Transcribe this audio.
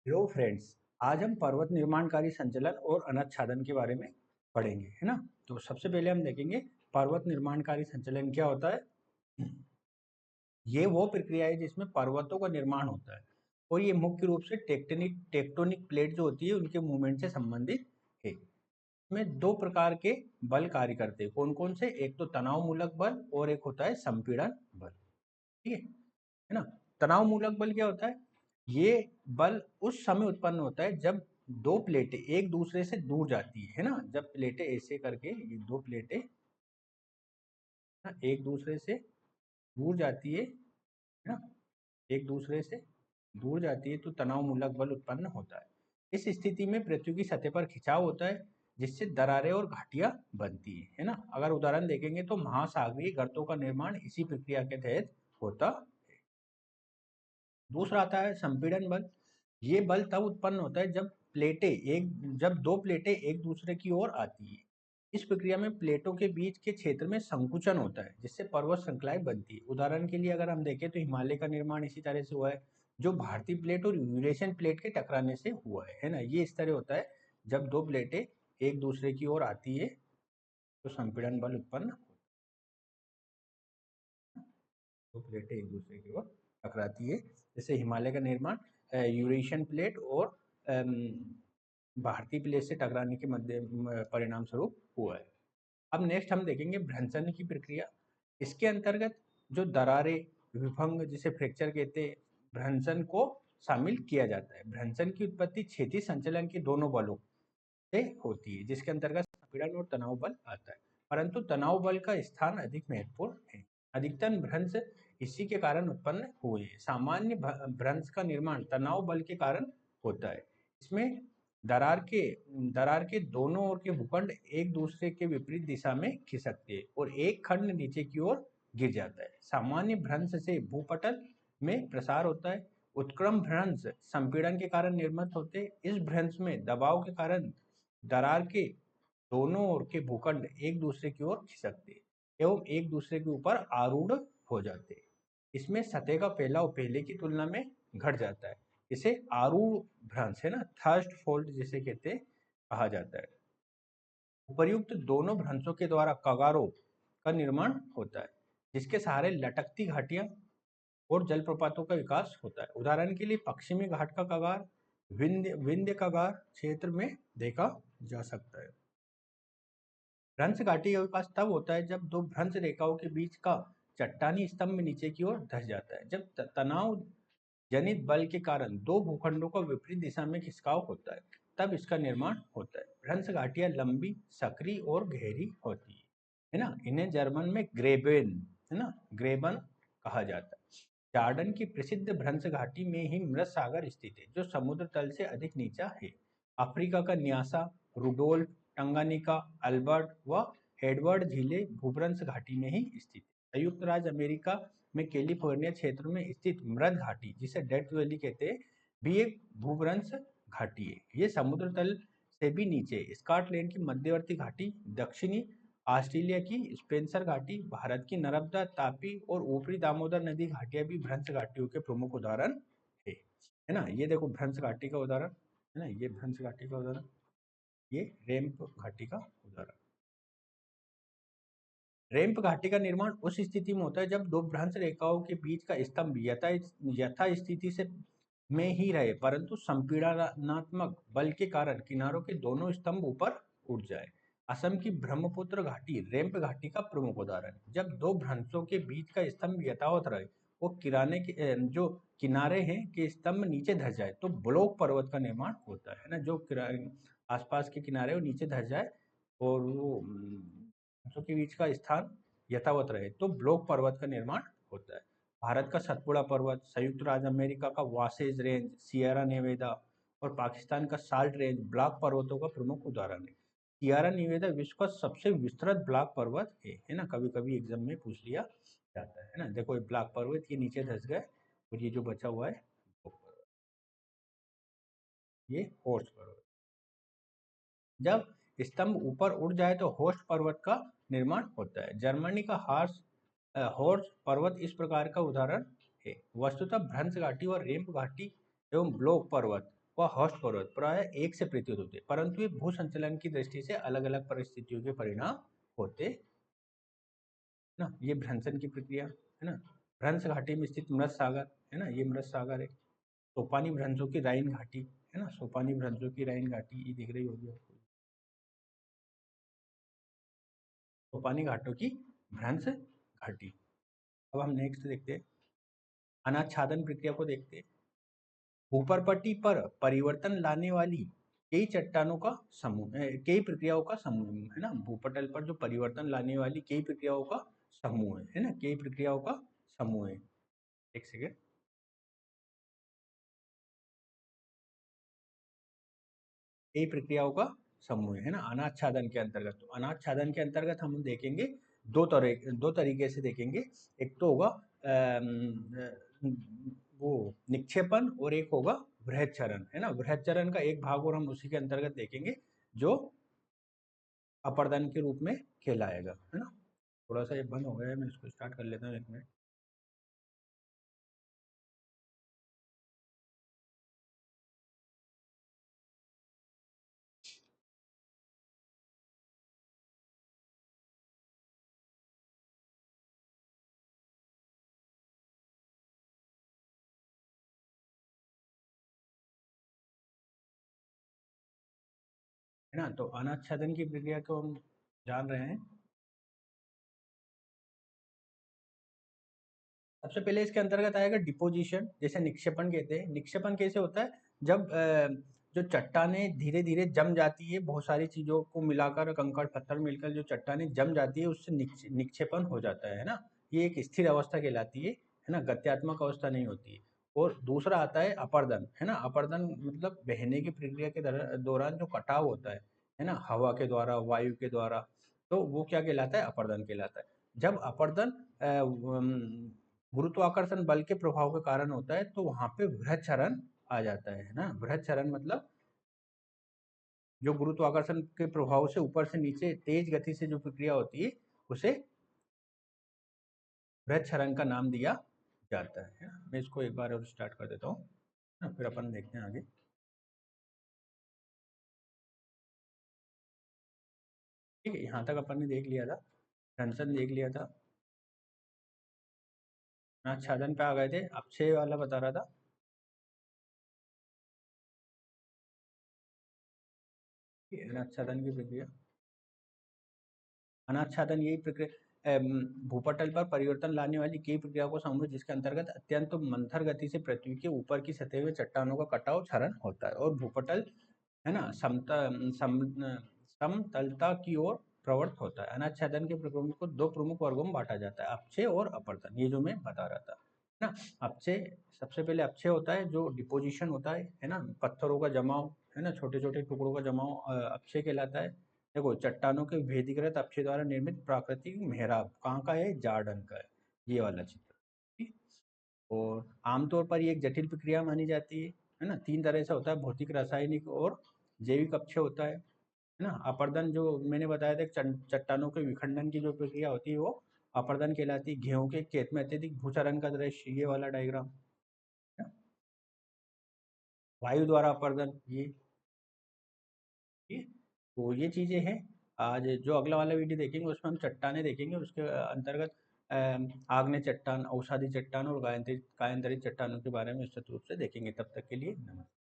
Hello friends. आज हम पर्वत निर्माणकारी संचलन और अनुच्छादन के बारे में पढ़ेंगे, है ना। तो सबसे पहले हम देखेंगे पर्वत निर्माणकारी संचलन क्या होता है। ये वो प्रक्रिया है जिसमें पर्वतों का निर्माण होता है और ये मुख्य रूप से टेक्टोनिक प्लेट जो होती है उनके मूवमेंट से संबंधित है। इसमें दो प्रकार के बल कार्य करते हैं। कौन कौन से? एक तो तनाव मूलक बल और एक होता है संपीड़न बल। ठीक है ना। तनाव मूलक बल क्या होता है? ये बल उस समय उत्पन्न होता है जब दो प्लेटें एक दूसरे से दूर जाती है ना। जब प्लेटें ऐसे करके ये दो प्लेटें ना एक दूसरे से दूर जाती है ना, एक दूसरे से दूर जाती है तो तनाव मूलक बल उत्पन्न होता है। इस स्थिति में पृथ्वी की सतह पर खिंचाव होता है जिससे दरारें और घाटियां बनती है ना। अगर उदाहरण देखेंगे तो महासागरीय गर्तों का निर्माण इसी प्रक्रिया के तहत होता। दूसरा आता है संपीड़न बल। ये बल तब उत्पन्न होता है जब दो प्लेटें एक दूसरे की ओर आती है। इस प्रक्रिया में प्लेटों के बीच के क्षेत्र में संकुचन होता है जिससे पर्वत श्रृंखलाएं बनती है। उदाहरण के लिए अगर हम देखें तो हिमालय का निर्माण इसी तरह से हुआ है, जो भारतीय प्लेट और यूरेशियन प्लेट के टकराने से हुआ है ना। ये इस तरह होता है जब दो प्लेटें एक दूसरे की ओर आती है तो संपीड़न बल उत्पन्न होता है। दो प्लेटें एक दूसरे की ओर टकराती है, जैसे हिमालय का निर्माण यूरेशियन प्लेट और भारतीय प्लेट से टकराने के मध्य परिणाम स्वरूप हुआ है। अब नेक्स्ट हम देखेंगे भ्रंशन की प्रक्रिया। इसके अंतर्गत जो दरारें, विभंग जिसे फ्रैक्चर कहते हैं, भ्रंशन को शामिल किया जाता है। भ्रंशन की उत्पत्ति क्षैतिज संचलन के दोनों बलों से होती है जिसके अंतर्गत संपीड़न और तनाव बल आता है, परंतु तनाव बल का स्थान अधिक महत्वपूर्ण है। अधिकतम भ्रंश इसी के कारण उत्पन्न हुए हैं। सामान्य भ्रंश का निर्माण तनाव बल के कारण होता है। इसमें दरार के दरार के दोनों ओर के भूखंड एक दूसरे के विपरीत दिशा में खिसकते हैं और एक खंड नीचे की ओर गिर जाता है। सामान्य भ्रंश से भूपटल में प्रसार होता है। उत्क्रम भ्रंश संपीड़न के कारण निर्मित होते हैं। इस भ्रंश में दबाव के कारण दरार के दोनों ओर के भूखंड एक दूसरे की ओर खिसकते एवं एक दूसरे के ऊपर आरूढ़ हो जाते। इसमें सतह का फैलाव पहले की तुलना में घट जाता है। इसे आरूढ़ भ्रंश है ना, थर्स्ट फोल्ड जिसे कहते कहा जाता है। उपर्युक्त दोनों भ्रंशों के द्वारा कगारों का निर्माण होता है जिसके सहारे लटकती घाटियां और जलप्रपातों का विकास होता है। उदाहरण के लिए पश्चिमी घाट का कगार विंध्य कगार क्षेत्र में देखा जा सकता है। भ्रंश घाटी का विकास तब होता है जब दो भ्रंश रेखाओं के बीच का चट्टानी स्तंभ नीचे की ओर धंस जाता है। जब तनाव जनित बल के कारण दो भूखंडों का विपरीत दिशा में खिसकाव होता है तब इसका निर्माण होता है। भ्रंश घाटियां लंबी, सक्रिय और गहरी होती है ना। इन्हें जर्मन में ग्रेबेन है ना, ग्रेबन कहा जाता है। जॉर्डन की प्रसिद्ध भ्रंश घाटी में ही मृत सागर स्थित है जो समुद्र तल से अधिक नीचा है। अफ्रीका का न्यासा, रुडोल्फ, टंगानिका, अल्बर्ट व एडवर्ड झीलें भूभ्रंश घाटी में ही स्थित है। संयुक्त राज्य अमेरिका में कैलिफोर्निया क्षेत्र में स्थित मृत घाटी जिसे डेथ वैली कहते हैं भी एक भूभ्रंश घाटी है। ये समुद्र तल से भी नीचे है। स्कॉटलैंड की मध्यवर्ती घाटी, दक्षिणी ऑस्ट्रेलिया की स्पेंसर घाटी, भारत की नर्मदा, तापी और ऊपरी दामोदर नदी घाटियां भी भ्रंश घाटियों के प्रमुख उदाहरण है ना। ये देखो भ्रंश घाटी का उदाहरण है ना, ये भ्रंश घाटी का उदाहरण, ये रैंप घाटी का उदाहरण। रैंप घाटी का निर्माण उस स्थिति में होता है जब दो भ्रंश रेखाओं के बीच का स्तंभ यथा स्थिति से में ही रहे परंतु संपीड़नात्मक बल के कारण किनारों के दोनों स्तंभ ऊपर उठ जाए। असम की ब्रह्मपुत्र घाटी रैंप घाटी का प्रमुख उदाहरण। जब दो भ्रंशों के बीच का स्तंभ यथावत रहे वो जो किनारे हैं के स्तंभ नीचे धस जाए तो ब्लॉक पर्वत का निर्माण होता है ना। जो आसपास के किनारे वो नीचे धस जाए और वो भ्रंशों के बीच का स्थान यथावत रहे तो ब्लॉक पर्वत का निर्माण होता है। भारत का सतपुड़ा पर्वत, संयुक्त राज्य अमेरिका का वासेज रेंज, सियरा नेवेदा और पाकिस्तान का साल्ट रेंज ब्लॉक पर्वतों का प्रमुख उदाहरण है। सियरा नेवेदा विश्व का सबसे विस्तृत ब्लॉक पर्वत है ना। कभी कभी एग्जाम में पूछ लिया जाता है ना। देखो ये ब्लॉक पर्वत ये नीचे धस गए और ये जो बचा हुआ है ये होस्ट पर्वत। जब स्तंभ ऊपर उड़ जाए तो होस्ट पर्वत का निर्माण होता है। जर्मनी का हॉर्स पर्वत इस प्रकार का उदाहरण है। वस्तुतः भ्रंश घाटी और रेम्प घाटी एवं ब्लॉक पर्वत व होस्ट पर्वत प्राय एक से प्रतीत होते हैं, परंतु ये भू संचलन की दृष्टि से अलग अलग परिस्थितियों के परिणाम होते ना। ये भ्रंशन की प्रक्रिया है ना। भ्रंश घाटी में स्थित मृत सागर है ना, ये मृत सागर है। सोपानी भ्रंशों की राइन घाटी है ना, सोपानी भ्रंशों की राइन घाटी ये दिख रही होगी आपको। सोपानी घाटों की भ्रंश घाटी। अब हम नेक्स्ट देखते हैं, अनाच्छादन प्रक्रिया को देखते हैं। ऊपरपट्टी पर परिवर्तन लाने वाली कई चट्टानों का समूह, कई प्रक्रियाओं का समूह है ना। भूपटल पर जो परिवर्तन लाने वाली कई प्रक्रियाओं का समूह है ना, कई प्रक्रियाओं का समूह है। एक सेकेंड, कई प्रक्रियाओं का समूह है ना अनाच्छादन के अंतर्गत। तो अनाच्छादन के अंतर्गत हम देखेंगे दो तरीके से देखेंगे। एक तो होगा वो निक्षेपण, और एक होगा बृहच्चरण है ना। बृहच्चरण का एक भाग और हम उसी के अंतर्गत देखेंगे जो अपर्दन के रूप में कहलाएगा है ना। थोड़ा सा ये बंद हो गया है, मैं इसको स्टार्ट कर लेता हूँ, एक मिनट। है ना, तो अनाच्छादन की प्रक्रिया को हम जान रहे हैं। सबसे पहले इसके अंतर्गत आएगा डिपोजिशन, जैसे निक्षेपण कहते हैं। निक्षेपण कैसे होता है, जब जो चट्टानें धीरे धीरे जम जाती है, बहुत सारी चीजों को मिलाकर कंकड़ पत्थर मिलकर जो चट्टानें जम जाती है, उससे निक्षेपण हो जाता है ना। ये एक स्थिर अवस्था कहलाती है ना, गत्यात्मक अवस्था नहीं होती है। और दूसरा आता है अपर्दन है ना। अपर्दन मतलब बहने की प्रक्रिया के दौरान जो कटाव होता है ना, हवा के द्वारा, वायु के द्वारा, तो वो क्या कहलाता है, अपर्दन कहलाता है। जब अपर्दन गुरुत्वाकर्षण बल के प्रभाव के कारण होता है, तो वहां पे बृहच्चरण आ जाता है ना। बृहच्चरण मतलब जो गुरुत्वाकर्षण के प्रभाव से ऊपर से नीचे तेज गति से जो प्रक्रिया होती है, उसे बृहच्चरण का नाम दिया जाता है ना। मैं इसको एक बार और स्टार्ट कर देता हूँ ना, फिर अपन देखते हैं आगे। ठीक है, यहाँ तक अपन ने देख लिया था, टेंशन देख लिया था। आच्छादन पे आ गए थे, अब 6 वाला बता रहा था। आच्छादन की प्रक्रिया, अनाच्छादन यही प्रक्रिया भूपटल पर परिवर्तन लाने वाली कई प्रक्रियाओं को समूह, जिसके अंतर्गत अत्यंत मंथर गति से पृथ्वी के ऊपर की सतह में चट्टानों का कटाव क्षरण होता है, और भूपटल है ना समतलता की ओर प्रवृत्त होता है। अनाच्छादन के प्रक्रिया को दो प्रमुख वर्गों में बांटा जाता है, अपक्षय और अपर्दन, ये जो मैं बता रहा था ना। अपक्षय, सबसे पहले अपक्षय होता है जो डिपोजिशन होता है ना, पत्थरों का जमाव है ना, छोटे छोटे टुकड़ों का जमाव अपक्षय कहलाता है। देखो, चट्टानों के भेदीकृत अपक्षय द्वारा निर्मित प्राकृतिक मेहराब कहाँ का है, जार्डन का है, ये वाला चित्र। ठीक? और आमतौर पर ये एक जटिल प्रक्रिया मानी जाती है ना। 3 तरह से होता है, भौतिक, रासायनिक और जैविक अपक्षय होता है ना। अपर्दन जो मैंने बताया था, चट्टानों के विखंडन की जो प्रक्रिया होती है, वो अपर्दन कहलाती है। गेहूं के खेत में अत्यधिक भूचारण का दृश्य, ये वाला डायग्राम। वायु द्वारा अपर्दन, ये ठीक। तो ये चीजें हैं। आज जो अगला वाला वीडियो देखेंगे उसमें हम चट्टाने देखेंगे, उसके अंतर्गत आग्नेय चट्टान, औषधि चट्टान और कायांतरित चट्टानों के बारे में विस्तृत रूप से देखेंगे। तब तक के लिए नमस्कार।